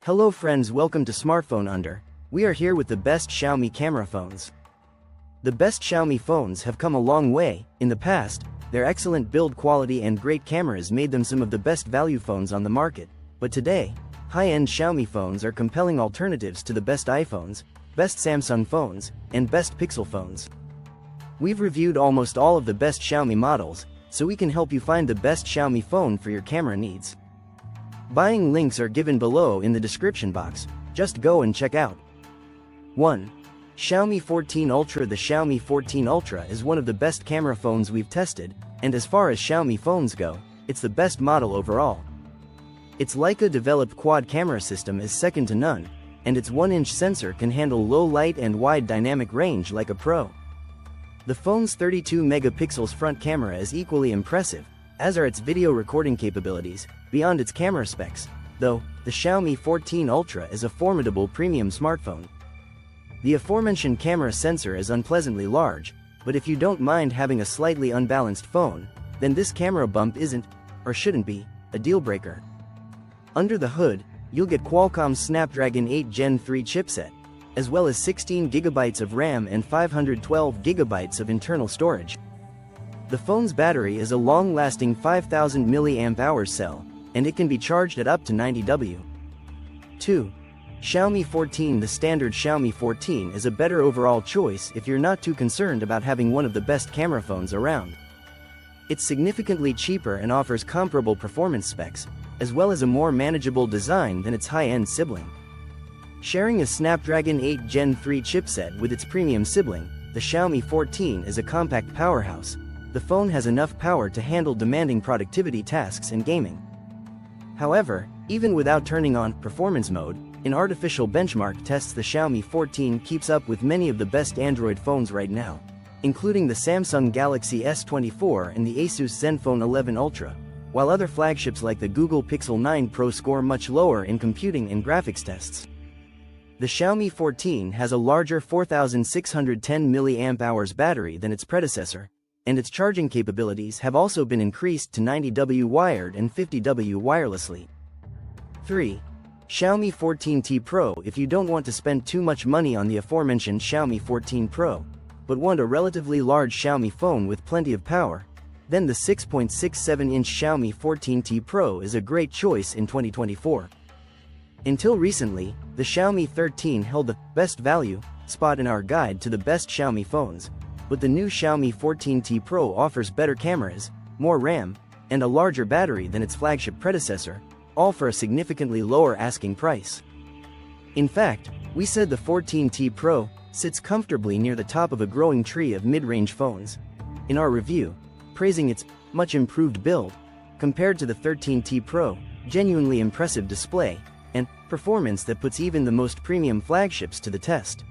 Hello friends, welcome to Smartphone Under. We are here with the best Xiaomi camera phones. The best Xiaomi phones have come a long way. In the past, their excellent build quality and great cameras made them some of the best value phones on the market. But today, high-end Xiaomi phones are compelling alternatives to the best iPhones, best Samsung phones, and best Pixel phones. We've reviewed almost all of the best Xiaomi models, so we can help you find the best Xiaomi phone for your camera needs. Buying links are given below in the description box, just go and check out. 1. Xiaomi 14 Ultra. The Xiaomi 14 Ultra is one of the best camera phones we've tested, and as far as Xiaomi phones go, it's the best model overall. Its Leica-developed quad camera system is second to none, and its 1-inch sensor can handle low light and wide dynamic range like a pro. The phone's 32 megapixels front camera is equally impressive, as are its video recording capabilities, beyond its camera specs, though, the Xiaomi 14 Ultra is a formidable premium smartphone. The aforementioned camera sensor is unpleasantly large, but if you don't mind having a slightly unbalanced phone, then this camera bump isn't, or shouldn't be, a deal-breaker. Under the hood, you'll get Qualcomm's Snapdragon 8 Gen 3 chipset, as well as 16 GB of RAM and 512 GB of internal storage. The phone's battery is a long-lasting 5000 mAh cell, and it can be charged at up to 90 W. 2. Xiaomi 14. The standard Xiaomi 14 is a better overall choice if you're not too concerned about having one of the best camera phones around. It's significantly cheaper and offers comparable performance specs, as well as a more manageable design than its high-end sibling. Sharing a Snapdragon 8 Gen 3 chipset with its premium sibling, the Xiaomi 14 is a compact powerhouse. The phone has enough power to handle demanding productivity tasks and gaming. However, even without turning on performance mode, in artificial benchmark tests the Xiaomi 14 keeps up with many of the best Android phones right now, including the Samsung Galaxy S24 and the Asus Zenfone 11 Ultra, while other flagships like the Google Pixel 9 Pro score much lower in computing and graphics tests. The Xiaomi 14 has a larger 4610 mAh battery than its predecessor, and its charging capabilities have also been increased to 90 W wired and 50 W wirelessly. 3. Xiaomi 14T Pro. If you don't want to spend too much money on the aforementioned Xiaomi 14 Pro, but want a relatively large Xiaomi phone with plenty of power, then the 6.67-inch Xiaomi 14T Pro is a great choice in 2024. Until recently, the Xiaomi 13 held the best value spot in our guide to the best Xiaomi phones, but the new Xiaomi 14T Pro offers better cameras, more RAM, and a larger battery than its flagship predecessor, all for a significantly lower asking price. In fact, we said the 14T Pro sits comfortably near the top of a growing tree of mid-range phones in our review, praising its much improved build, compared to the 13T Pro, genuinely impressive display, and performance that puts even the most premium flagships to the test.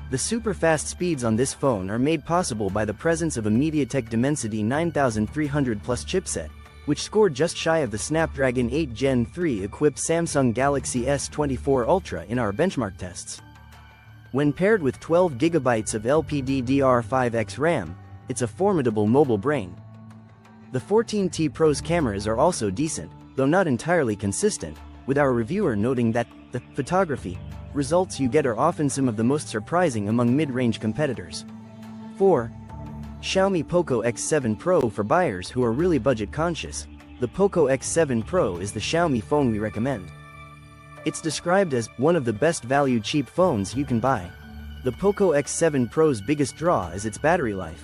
The super-fast speeds on this phone are made possible by the presence of a MediaTek Dimensity 9300 Plus chipset, which scored just shy of the Snapdragon 8 Gen 3 equipped Samsung Galaxy S24 Ultra in our benchmark tests. When paired with 12 GB of LPDDR5X RAM, it's a formidable mobile brain. The 14T Pro's cameras are also decent, though not entirely consistent, with our reviewer noting that the photography results you get are often some of the most surprising among mid-range competitors. 4. Xiaomi Poco X7 Pro. For buyers who are really budget conscious, the Poco X7 Pro is the Xiaomi phone we recommend. It's described as one of the best value cheap phones you can buy. The Poco X7 Pro's biggest draw is its battery life.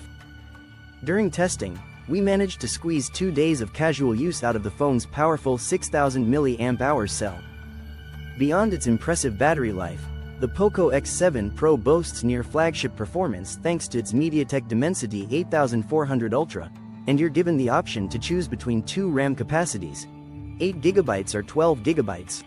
During testing, we managed to squeeze 2 days of casual use out of the phone's powerful 6000 mAh cell. Beyond its impressive battery life, the Poco X7 Pro boasts near flagship performance thanks to its MediaTek Dimensity 8400 Ultra, and you're given the option to choose between 2 RAM capacities, 8 GB or 12 GB.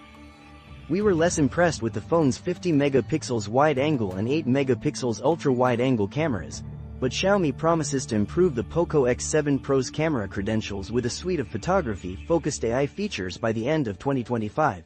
We were less impressed with the phone's 50 megapixels wide-angle and 8 megapixels ultra-wide-angle cameras, but Xiaomi promises to improve the Poco X7 Pro's camera credentials with a suite of photography-focused AI features by the end of 2025.